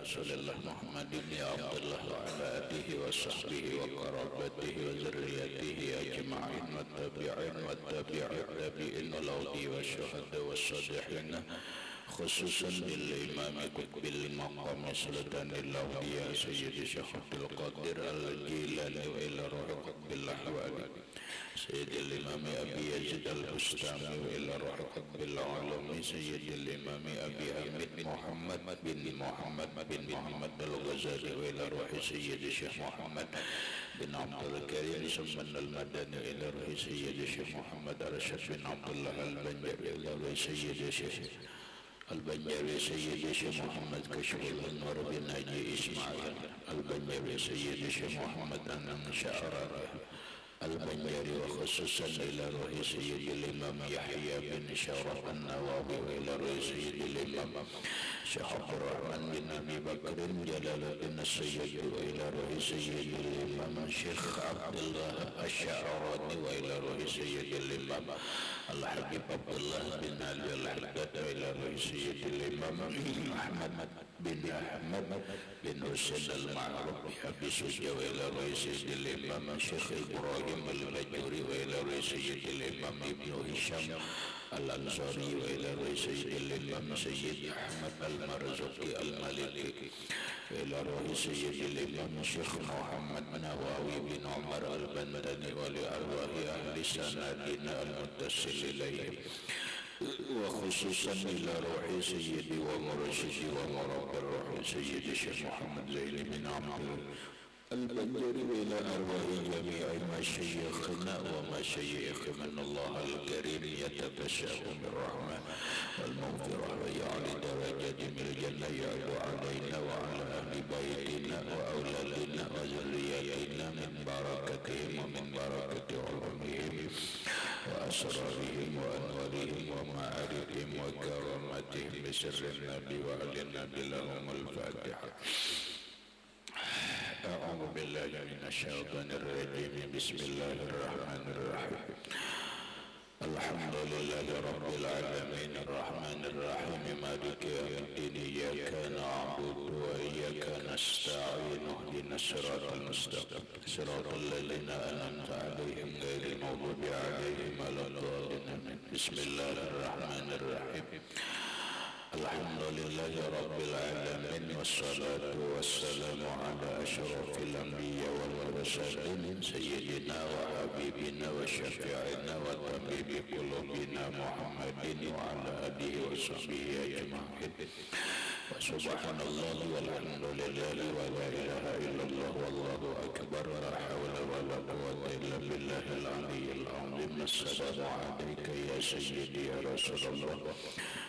Rasulillah Muhammadin ya Abdullah wa ala alihi wa sahbihi wa qarabatihi wa zurriyatihi ajma'in wa tabi'in wa tabi'in al-awdi wa syuhada wa sadihin khususan bil imam qutbil maqam sultan al-awliya sayyidi Syekh Abdul Qadir al-Jilani wa ila ruh qutbil ahwali سيد الإمام أبي يزيد البستامي وإلى روح قطب العالم سيد الإمام أبي حميد محمد بن محمد الغزالي وإلى روح سيد الشيخ محمد بن عبد الكريم سمن المدني إلى روح سيد الشيخ محمد رشد بن عبد الله البنجري إلى روح سيد الشيخ البنجري سيد الشيخ محمد كشف الأنوار بن ناجي إسماعيل البنجري سيد الشيخ محمد أنم شعراء البنجري وخصوصا إلى روح سيد الإمام يحيى بن شرف النووي وإلى روح سيد الإمام شيخ عبد الرحمن بن أبي بكر جلال الدين السيد وإلى روح سيد الإمام شيخ عبد الله الشعراني وإلى روح سيد الإمام الحبيب عبد الله بن علي الحداد وإلى روح سيد الإمام أحمد بن حسين المعروف بأبي سجى وإلى روح سيد الإمام شيخ إبراهيم البجوري وإلى روح سيد الإمام ابن هشام الأنصاري وإلى روح سيد الإمام سيد أحمد المرزوقي المالكي وإلى روح سيد الإمام شيخ محمد نواوي بن عمر البندني ولأرواح أهل سنادنا المتصل إليه وخصوصا إلى روح سيدي ومرشدي ومربي الروح سيدي الشيخ محمد زين بن عبد البنجري وإلى أرواح جميع مشايخنا ومشايخ من الله الكريم يتبشر بالرحمة والمغفرة ويعلي درجات من الجنة يعلو علينا وعلى أهل بيتنا وأولادنا وذرياتنا من بركتهم ومن بركة علومهم وأسرارهم وأنوارهم ومعارفهم وكرامتهم بسر النبي وآل النبي لهم الفاتحة. أعوذ بالله من الشيطان الرجيم. بسم الله الرحمن الرحيم. الحمد لله رب العالمين الرحمن الرحيم مالك يوم الدين إياك نعبد وإياك نستعين اهدنا الصراط المستقيم صراط الذين أنعمت عليهم غير المغضوب عليهم ولا الضالين. بسم الله الرحمن الرحيم. الحمد لله رب العالمين والصلاة والسلام على أشرف الأنبياء والمرسلين سيدنا وحبيبنا وشفيعنا وطبيب قلوبنا محمد وعلى آله وصحبه أجمعين. وسبحان الله والحمد لله ولا إله إلا الله والله أكبر لا حول ولا قوة إلا بالله العلي العظيم. السلام عليك يا سيدي يا رسول الله.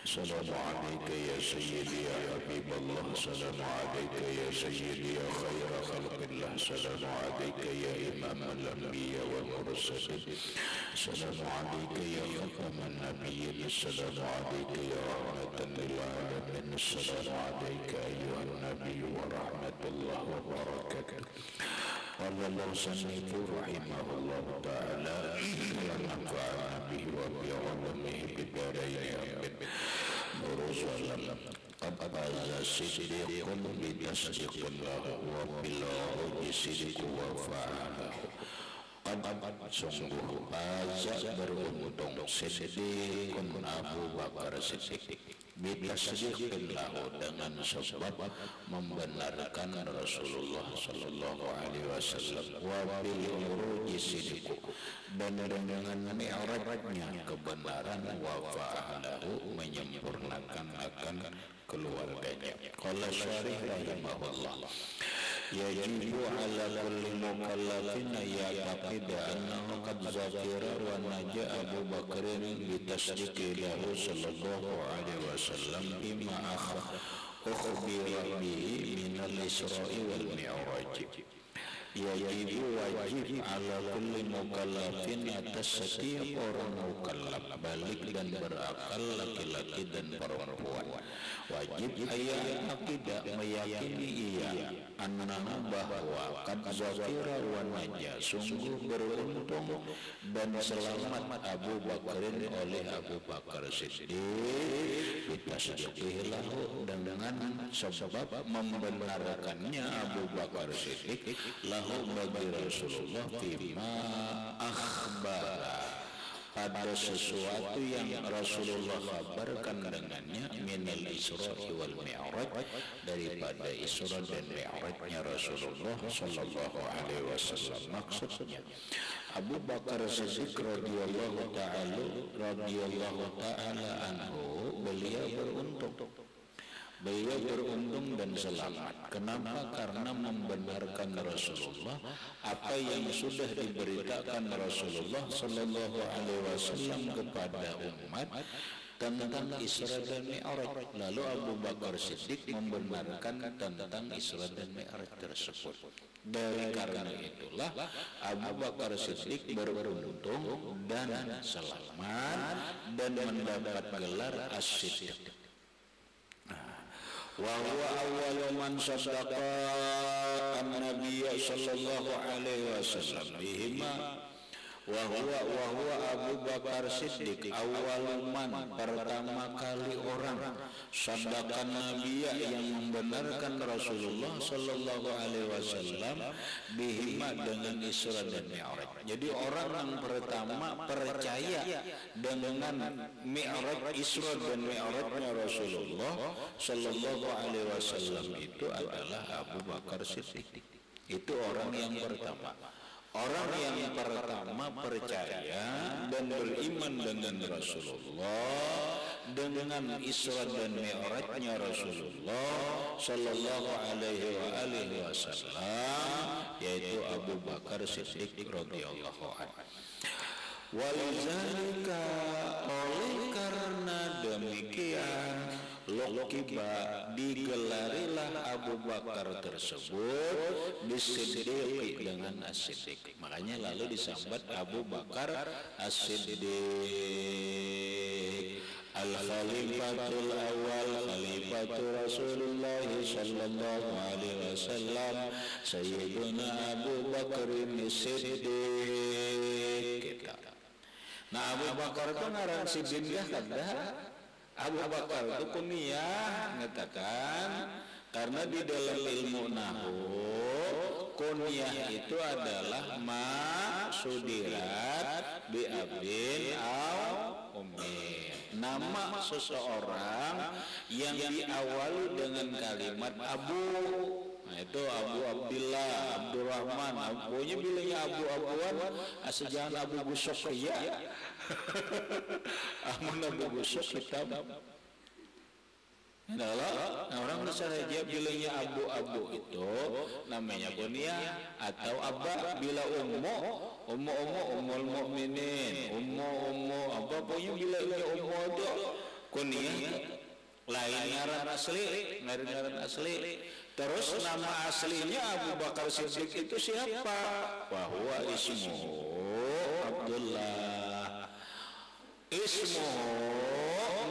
السلام عليك يا سيدي يا حبيب الله. السلام عليك يا سيدي يا خير خلق الله. السلام عليك يا إمام الأنبياء والمرسلين. السلام عليك يا ختم النبيين. السلام عليك يا رحمة للعالمين. السلام عليك أيها النبي ورحمة الله وبركاته. قال الله سنيف رحمه الله تعالى ونفعنا به وبعلمه بدارين آمين. رسلا قد فاز صديق بتصديق الله وبالعروج صدق وفعله. Sungguh faza beruntung Siddiqun Abu Bakar Siddiq bitasdiqillahu dengan sebab membenarkan Rasulullah sallallahu alaihi wasallam wa bil uruji siddiq dan dengan mi'rajnya kebenaran wa fa'alahu menyempurnakan akan keluarganya. Qala syarih rahimahullah yajibu ala kulli mukallafin ya'taqid annahu qad zakira wa naja Abu Bakr bi tasdiqi lahu sallallahu alaihi wasallam bima ukhbira bihi min al-Isra'i wal Mi'raj. Yajibu wajib ala kulli mukallafin atas setiap orang mukallaf balik dan berakal laki-laki dan perempuan wajib ayat tidak meyakini ia annahu bahwa kad zakira wa najah, sungguh beruntung dan selamat Abu Bakrin oleh Abu Bakar Siddiq bitasdiqihi lahu, dengan sebab membenarkannya Abu Bakar Siddiq lahu bagi Rasulullah fima akhbara, pada sesuatu yang Rasulullah kabarkan dengannya minal Isra'i wal Mi'raj, daripada Isra dan Mi'rajnya Rasulullah sallallahu alaihi wasallam. Maksudnya Abu Bakar Siddiq radhiyallahu taala anhu, beliau beruntung dan selamat. Kenapa? Karena membenarkan Rasulullah apa yang sudah diberitakan Rasulullah sallallahu alaihi wasallam kepada umat tentang Isra dan Mi'raj. Lalu Abu Bakar Siddiq membenarkan tentang Isra dan Mi'raj tersebut. Dari karena itulah Abu Bakar Siddiq beruntung dan selamat dan mendapat gelar As-Siddiq. Wa huwa awwalu man saddaqa an-nabiy sallallahu alaihi wasallam bihima. Wa huwa Abu Bakar Siddiq awwalu man, pertama kali orang saddaqan nabiy, yang membenarkan Rasulullah sallallahu alaihi wasallam bihima, dengan Isra dan Mi'raj. Jadi orang yang pertama percaya dengan Mi'raj, Isra dan Mi'rajnya Rasulullah sallallahu alaihi wasallam itu adalah Abu Bakar Siddiq. Itu orang yang pertama. Orang yang pertama percaya dan beriman dengan Rasulullah, dengan Isra dan Mi'rajnya Rasulullah sallallahu alaihi wasallam, yaitu Abu Bakar Siddiq radhiyallahu anhu. Walizalika, oleh karena demikian, lokiba, digelarilah Abu Bakar tersebut bisiddiq, dengan As-Siddiq. Makanya lalu disambat Abu Bakar As-Siddiq, al-khalifatul awal, khalifatu Rasulullah sallallahu alaihi wasallam, sayyiduna Abu Bakar As-Siddiq. Nah, Abu Bakar itu ngaran Siddiq kada. Abu Bakar itu kunyah ngatakan, karena di dalam ilmu nahwu kunyah itu adalah ma sudirat bi abdin au ummin, nama seseorang yang diawali dengan kalimat abu. Nah itu Abu Abdillah, Abdurrahman, pokoknya bilangnya Abu-Abuan, jangan Abu Busok ya. Amun Abu Busok kitab. Nah orang saja bilangnya Abu-Abu itu namanya kunyah atau abba, bila ummul mukminin, apa pokoknya bilangnya ummu itu kunyah. Lain ngaran asli. Terus nama aslinya Abu Bakar Siddiq itu siapa? Wahwa ismuhu Abdullah.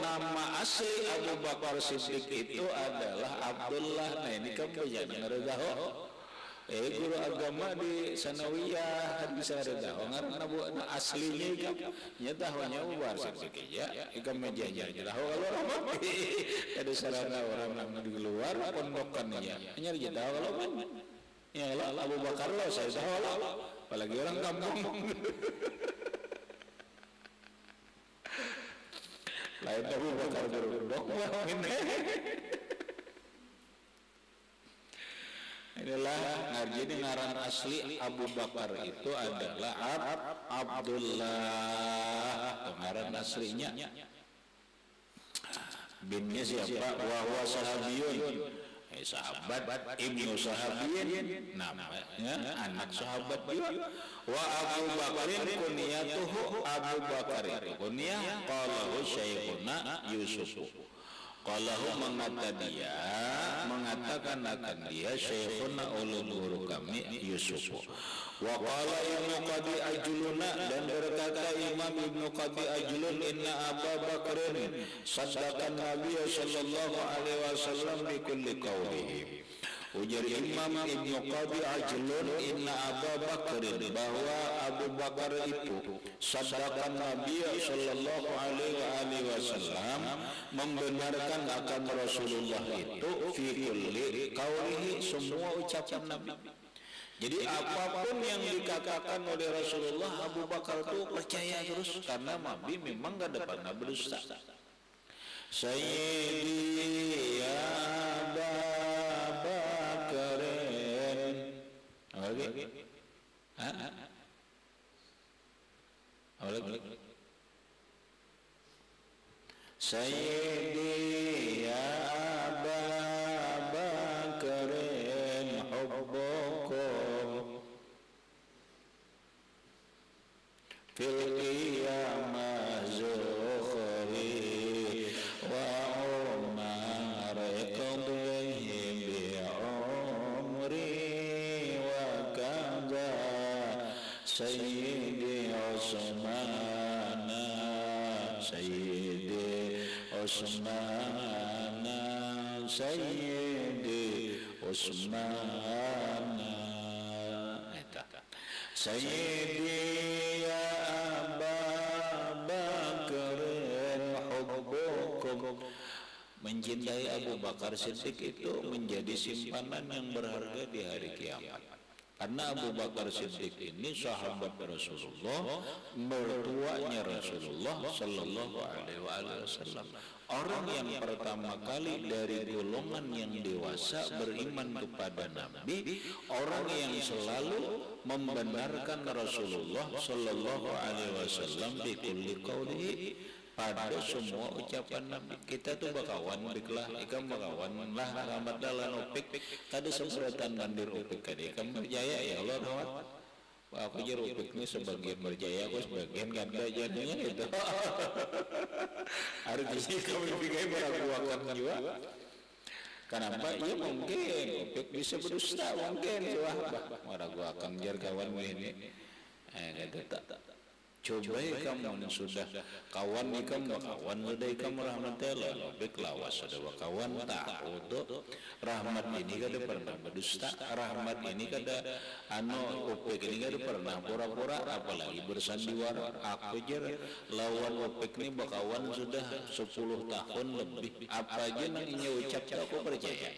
Nama asli Abu Bakar Siddiq itu adalah Abdullah. Nah ini kan jangan ngeredaho. Guru agama di Sanawiyah kan bisa ngeredaho. Ngaran aslinya kan nyatahnya Abu Bakar Siddiq ya. Ikam meja ngeredaho kalau apa? Ada sarana orang di luar pondokannya. Hanya ngeredaho kalau mana? Ya Allah Abu Bakar lo saya tahu apalagi orang kampung. Lain Abu Bakar berdok inilah jadi ngaran asli Abu Bakar itu adalah Abdullah, ngaran aslinya. Binnya siapa? Wahwa sahabiyun, sahabat ibnu sahabiyin, namanya anak sahabat juga. Wa Abu Bakrin kunyatuhu, Abu Bakar itu kunyah qalahu syekhuna Yusuf. Qalahu mengatakan akan dia syekhuna ulul guru kami Yusuf. Wa qala Ibnu Qadi Ajluna, dan berkata Imam Ibnu Qadi Ajlun, inna Abu Bakrin saddaqan Nabi sallallahu alaihi wasallam bi kulli qawlihi. Ujar Imam Ibnu Qadi Ajlun inna Abu Bakar, bahwa Abu Bakar itu sadaqan Nabi sallallahu alaihi wasallam, membenarkan akan Rasulullah itu fi kulli qaulihi, semua ucapan Nabi. Jadi apapun yang dikatakan oleh Rasulullah, Abu Bakar itu percaya terus karena Nabi memang gak ada pernah berdusta. Sayyidi ya Abu Bakarin. Lagi? Lagi? Sayyidi ya Abu Bakarin hubbukum fil qiyamah zukhri wa umar qadhihi bi umri wa kaza sayyidi Utsman sayyidi Utsman sayyidi Utsman sayyidi ya Abu Bakar hubbukum, mencintai Abu Bakar Siddiq itu menjadi simpanan yang berharga di hari kiamat. Karena Abu Bakar Siddiq ini sahabat Rasulullah, mertuanya Rasulullah sallallahu alaihi wasallam. Orang yang pertama kali dari golongan yang dewasa beriman kepada Nabi, orang yang selalu membenarkan Rasulullah sallallahu alaihi wasallam bi kulli qaulihi, pada semua ucapan Nabi. Kita tuh bakawan biklah, ikam bakawan lah rahmat dalan opik tadi seberatan bandir opik kadi ikam berjaya ya Allah rahmat. Aku jadi opik ini sebagian berjaya, aku sebagian ganda jadinya itu. Artinya kami pikir meragukan juga. Kenapa? Ya mungkin opik bisa berdusta, mungkin wah meragukan jar kawan ini. Kata tak. Coba kamu sudah kawan ikam kawan sudah ikam rahmatullah lebih lawas sudah kawan tak untuk rahmat ini kada pernah berdusta, rahmat ini kada opek ini kada pernah pura-pura, apalagi bersandiwara. Aku jer lawan opek ini bakawan sudah 10 tahun lebih, apa aja nanginya ucap aku percaya.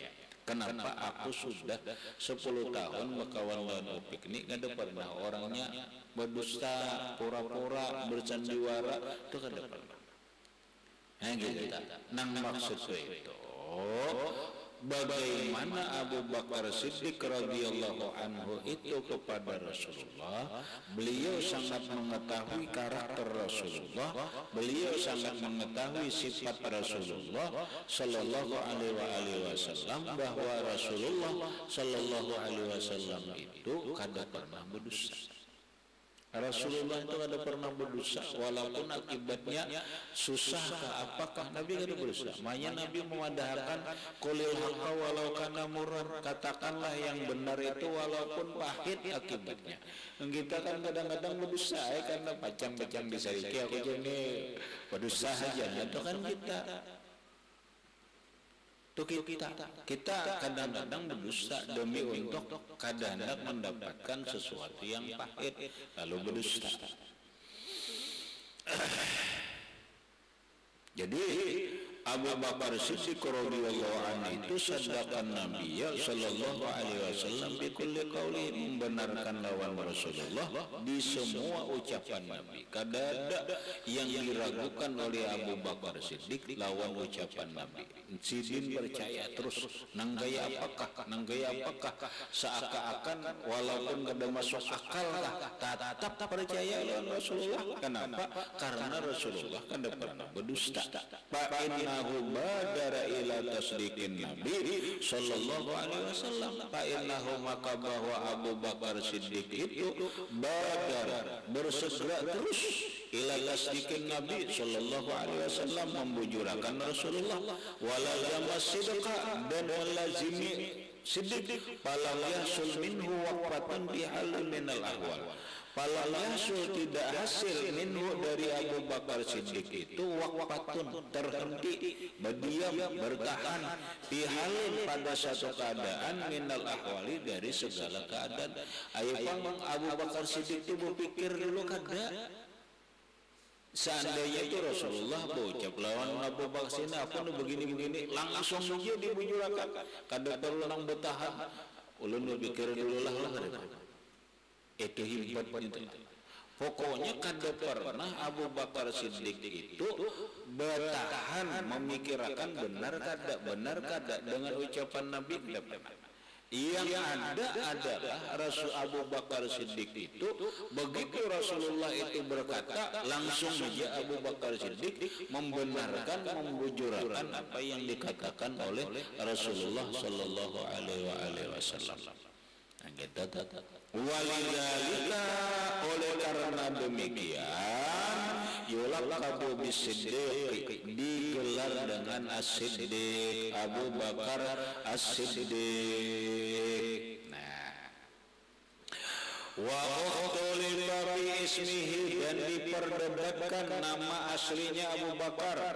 Kenapa aku sudah 10 tahun berkawan lawan opik ini kada pernah orangnya berdusta, pura-pura, bersandiwara, itu kada pernah. Nah gitu. Nang maksud itu bagaimana Abu Bakar Siddiq radhiyallahu anhu itu kepada Rasulullah, beliau sangat mengetahui karakter Rasulullah, beliau sangat mengetahui sifat Rasulullah sallallahu alaihi wasallam, bahwa Rasulullah sallallahu alaihi wasallam itu kada pernah berdusta. Rasulullah itu kada pernah berdosa, walaupun akibatnya susah apakah Nabi kada berdosa. Makanya Nabi memadahkan qulil haqqa walau kana murran, katakanlah yang benar itu walaupun pahit akibatnya. Kita kan kadang-kadang berdosa karena pacang-pacang disariki aku jadi berdosa saja, itu kan kita. Kita kadang-kadang berdusta demi untuk kadang-kadang mendapatkan sesuatu yang pahit lalu berdusta. Jadi Abu Bakar Siddiq radhiyallahu anhu itu sadaqan Nabi sallallahu alaihi wasallam bi kulli qauli, membenarkan lawan Rasulullah di semua ucapan Nabi. Kada ada yang diragukan oleh Abu Bakar Siddiq lawan ucapan Nabi. Sidin percaya terus nang gaya apakah seakan-akan walaupun kada masuk akal tetap percaya lawan Rasulullah. Kenapa? Karena Rasulullah kada pernah berdusta. Innahu badara ila tasdiqin Nabi sallallahu alaihi wasallam. Fa innahu maka bahwa Abu Bakar Siddiq itu badara bersegera terus ila tasdiqin Nabi sallallahu alaihi wasallam, membujurakan Rasulullah, walazama sidqa, dan melazimi siddiq, falam yahsul minhu waqfatun bi halin minal ahwal, Falam yasul tidak hasil minhu dari Abu Bakar Siddiq itu waqfatun terhenti berdiam bertahan fi halin pada satu keadaan minal ahwali dari segala keadaan. Ayo Abu Bakar Siddiq itu berpikir dulu kada seandainya itu Rasulullah berucap lawan Abu Bakar Siddiq aku begini-begini langsung saja dibujurakan kada perlu nang bertahan. Ulun berpikir dulu lah itu hebat itu. Pokoknya kada pernah Abu Bakar Siddiq itu bertahan memikirkan benar kada dengan ucapan Nabi tidak pernah. Yang ada adalah Rasul Abu Bakar Siddiq itu begitu Rasulullah itu berkata langsung saja Abu Bakar Siddiq membenarkan membujurkan apa yang dikatakan oleh Rasulullah Sallallahu Alaihi Wasallam. Walidhalika oleh karena demikian yulaqabu bisiddiq digelar dengan as-siddiq Abu Bakar as-siddiq. Nah, wa ukhtulifa bi ismihi dan diperdebatkan nama aslinya Abu Bakar.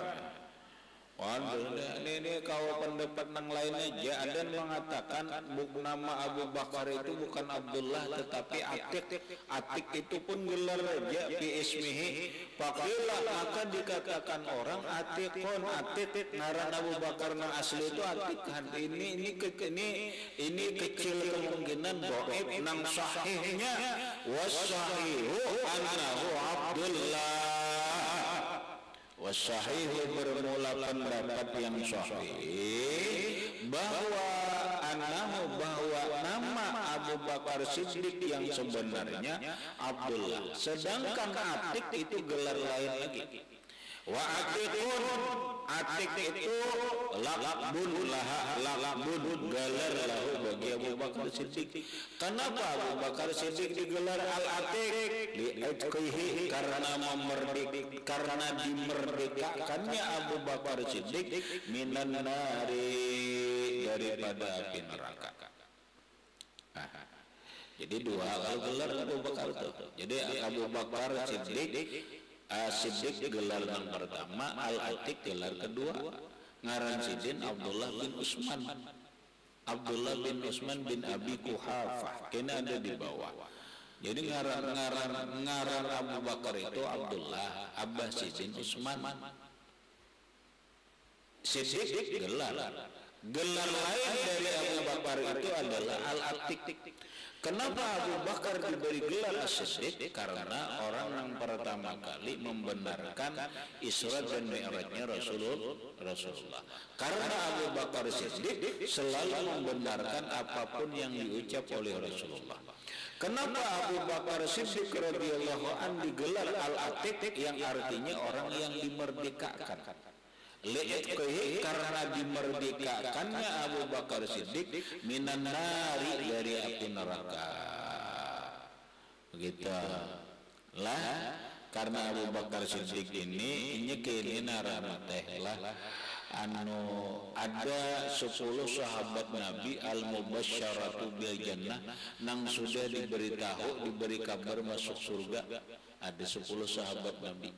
Waduh, ini kau pendapat yang lain aja. Ada yang mengatakan nama Abu Bakar itu bukan Abdullah tetapi Atik. Atik itu pun gelar aja fi ismihi. Faqila maka dikatakan orang Atikun Atik ngaran Abu Bakar na asli itu Atik kan. Ini kecil kemungkinan dhaif nang sahihnya wasahihu annahu Abdullah. Wasahihu bermula pendapat yang sahih bahwa nama Abu Bakar Siddiq yang sebenarnya Abdullah, sedangkan Atik itu gelar lain lagi. Wa Atikun Atik itu lakbun gelar lahu bagi Abu Bakar Siddiq. Kenapa Abu Bakar Siddiq digelar Al-Atik? Li'atqihi karena dimerdekakannya Abu Bakar Siddiq minan nari daripada api neraka. Jadi dua gelar Abu Bakar itu. Jadi Abu Bakar Siddiq gelar yang pertama, Al-Atik gelar kedua. Ngaran Sidin Abdullah bin Utsman. Abdullah bin Utsman bin Abi Quhafah. Kena ada di bawah. Jadi ngaran Abu Bakar itu Abdullah, Abbas Sidin Utsman. Siddiq gelar lain dari Abu Bakar itu adalah Al-Atik. Kenapa Abu Bakar diberi gelar As-Siddiq? Karena orang yang pertama kali membenarkan Isra dan Mi'rajnya Rasulullah. Karena Abu Bakar Siddiq selalu membenarkan apapun yang diucap oleh Rasulullah. Kenapa Abu Bakar Siddiq radhiyallahu anhu digelar Al-Atik yang artinya orang yang dimerdekakan? Li'atqihi karena dimerdekakannya Abu Bakar Siddiq minan nari dari api neraka. Begitu lah, karena Abu Bakar Siddiq ini nyekini narama teh lah ada 10 sahabat Nabi al-mubasysyaratu bil jannah nang sudah diberi kabar masuk surga. Ada 10 sahabat Nabi.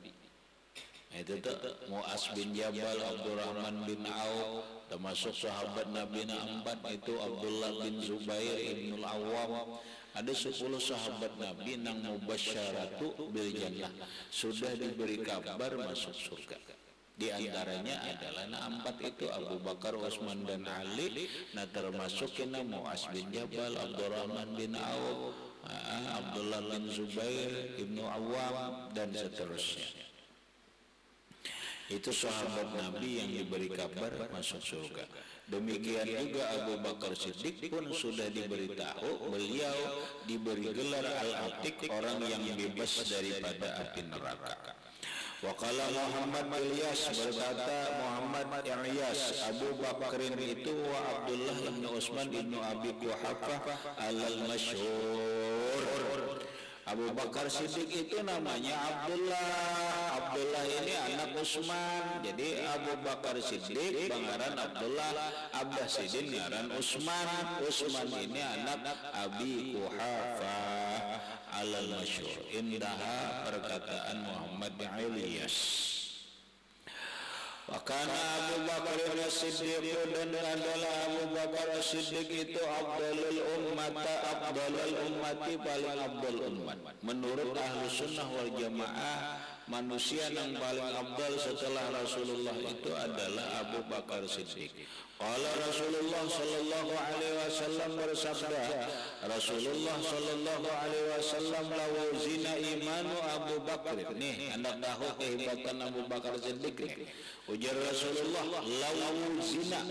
Itu tuh Mu'az bin Jabal, Abdurrahman bin Auf, termasuk sahabat Nabi yang 4 itu Abdullah bin Zubair Ibnul Awwam. Ada 10 sahabat Nabi yang mubasysyaratu bil jannah, sudah diberi kabar masuk surga. Di antaranya adalah 4 itu Abu Bakar, Utsman dan Ali. Nah termasuk kena Mu'az bin Jabal, Abdurrahman bin Auf, Abdullah bin Zubair Ibnu Awwam dan seterusnya. Itu sahabat Nabi yang diberi kabar masuk surga. Demikian juga Abu Bakar Siddiq pun sudah diberitahu beliau diberi gelar Al-Atik, orang yang bebas daripada api neraka. Waqala Muhammad Ilyas, berkata Muhammad Ilyas, Abu Bakrin itu wa Abdullah bin Utsman bin Abi Quhafah al-masyhur. Abu Bakar Siddiq itu namanya Abdullah. Abdullah ini anak Utsman. Jadi Abu Bakar Siddiq pangaran Abdullah, Abbas Sidin ngaran Utsman. Utsman ini anak Abi Quhafah alal masyhur. Indaha perkataan Muhammad bin Ilyas. Wa kana Abu Bakar as-Siddiq, dan adalah Abu Bakar as-Siddiq itu afdalul ummati paling afdal umat. Menurut ahlu sunnah wal jamaah, manusia yang paling afdal setelah Rasulullah itu adalah Abu Bakar Siddiq. Qala Rasulullah sallallahu alaihi wasallam bersabda, Rasulullah sallallahu alaihi wasallam, law zina imanu Abu Bakar. Nih, Anda tahu kehebatan Abu Bakar Siddiq nih. Ujar Rasulullah, law zina,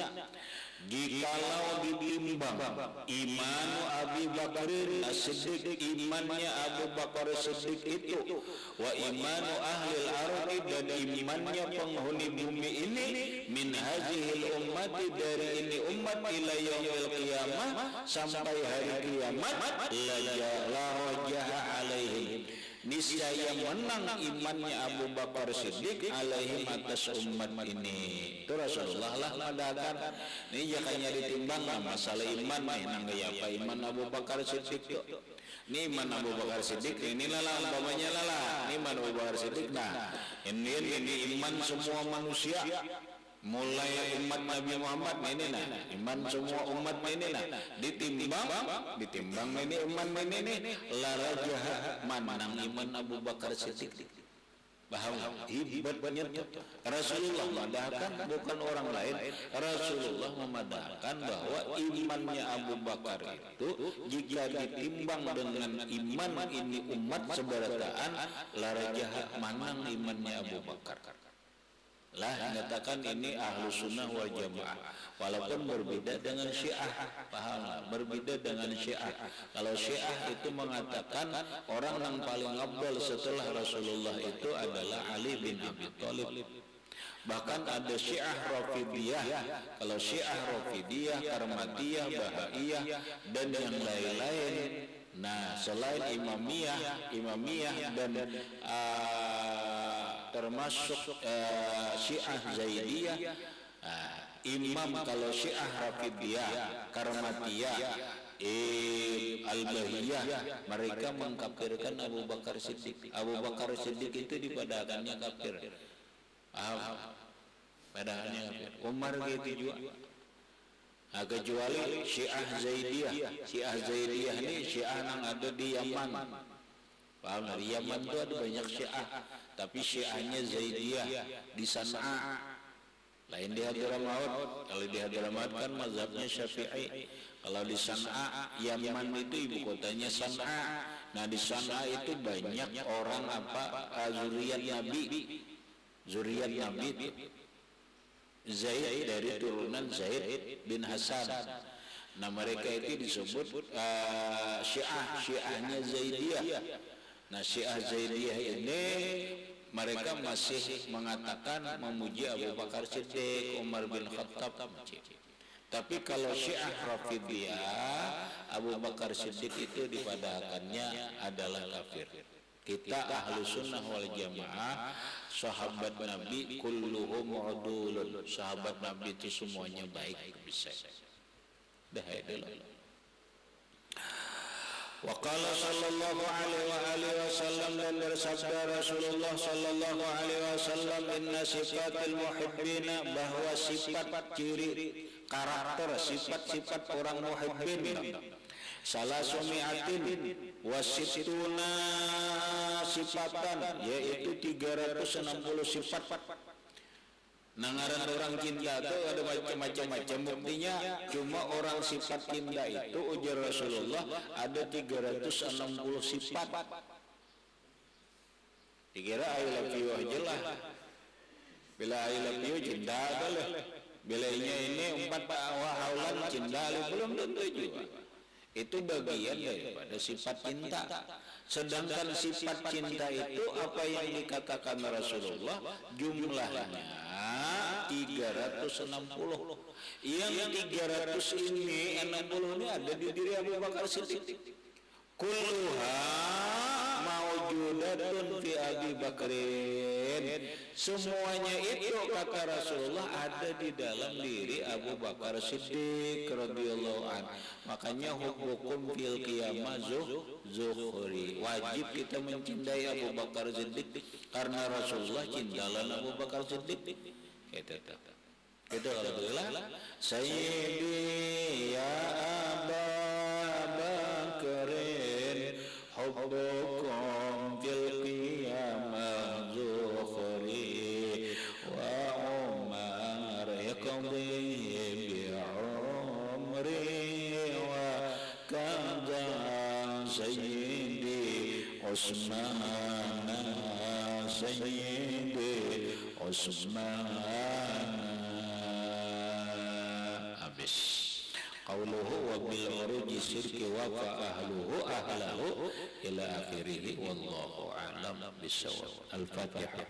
jikalau ditimbang imanu Abu Bakar As-Siddiq, imannya Abu Bakar Siddiq itu, wa imanu ahlil ardi, dan imannya penghuni bumi ini, min hazihil ummati, dari ini umat, ila yaumil qiyamah, sampai hari kiamat, la rajaha alaihim, niscaya menang imannya Abu Bakar Siddiq alaihim, atas umat ini. Itu Rasulullah lah madakan. Ini jakanya ditimbang lah masalah iman nih, nanggaya apa iman Abu Bakar Siddiq itu. Ini iman Abu Bakar Siddiq, inilah lah umpamanya lah. Ini iman Abu Bakar Siddiq. Nah, ini iman semua manusia. Mulai umat Nabi Muhammad ini nah, iman semua umat ini nah, ditimbang ini iman ini, la rajaha, manang iman Abu Bakar Siddiq. Paham? Hebatnya Rasulullah memadahkan, bukan orang lain. Rasulullah memadahkan bahwa imannya Abu Bakar itu jika ditimbang dengan iman ini umat seberataan, la rajaha, manang imannya Abu Bakar. Lah nyatakan ini ahlu sunnah wal jamaah, walaupun berbeda dengan Syiah. Paham? Berbeda dengan Syiah. Kalau Syiah itu mengatakan orang yang paling afdal setelah Rasulullah itu adalah Ali bin Abi Thalib. Bahkan ada Syiah Rafidiyah. Kalau Syiah Rafidiyah, Karmatiyah, Bahaiyah, dan yang lain-lain. Nah, selain Imamiyah dan termasuk Syiah Zaidiyah, imam kalau Syiah Rafidiyah, Karmatiyah, Al-Bahiyah, mereka mengkafirkan Abu Bakar Siddiq. Abu Bakar Siddiq itu dipadakannya kafir. Paham? Padakannya kafir. Umar gitu juga. Nah, kecuali Syiah Zaidiyah. Syiah Zaidiyah ini Syiah yang ada di Yaman. Paham? Di Yaman itu ada banyak Syiah, tapi Syiahnya Zaidiyah di San'a. Lain di Hadramaut. Kalau di Hadramaut kan mazhabnya Syafi'i. Kalau di San'a, Yaman itu ibu kotanya San'a. Nah, di San'a itu banyak orang zuriat Nabi itu. Zaid dari turunan Zaid bin Hasan. Nah, mereka itu disebut Syiahnya Zaidiyah. Nah, Syiah Zaidiyah ini mereka masih mengatakan memuji Abu Bakar Siddiq, Umar bin Khattab. Tapi kalau Syiah Rafidiyah, Abu Bakar Siddiq itu dipadakannya adalah kafir. Kita ahlu sunnah wal jamaah, sahabat Nabi kulluhum udulun, sahabat Nabi itu semuanya baik, bisa. Dah itu loh. Wa qala sallallahu alaihi wasallam, dan bersabda Rasulullah sallallahu alaihi wasallam, inna sifatil muhibbina, bahwa sifat ciri karakter sifat-sifat orang muhibbin, salah sumi'atin wasituna sifatan, yaitu 360 sifat. Nangaran orang cinta itu ada macam-macam buktinya. Cuma orang sifat cinta itu ujar Rasulullah ada 360 sifat. Dikira I love you aja lah. Bila I love you cinta adalah. Bilanya ini 4 haulan cinta belum tentu juga. Itu bagian daripada sifat cinta. Sedangkan sifat cinta itu apa yang dikatakan Rasulullah jumlahnya 360. Yang 300 ini 60 ini ada di diri Abu Bakar Siddiq. Kulluha maujudatun fi Abi Bakrin. Semuanya itu kata Rasulullah ada di dalam diri Abu Bakar Siddiq radhiyallahu an. Makanya hukum fil qiyamah zuhri. Wajib kita mencintai Abu Bakar Siddiq karena Rasulullah cintalan Abu Bakar Siddiq. Itu alhamdulillah. Sayyidi ya Aba Bakrin hubbukum fil qiyamah zuhri wa Umar yaqdi bi umri wa kadza Sayyidi Utsman Sayyidi Utsman. Habis qauluhu wa bil uruji sirki wa fa ahluhu ahlahu ila akhirih wallahu a'lam bissawab. Al-Fatihah.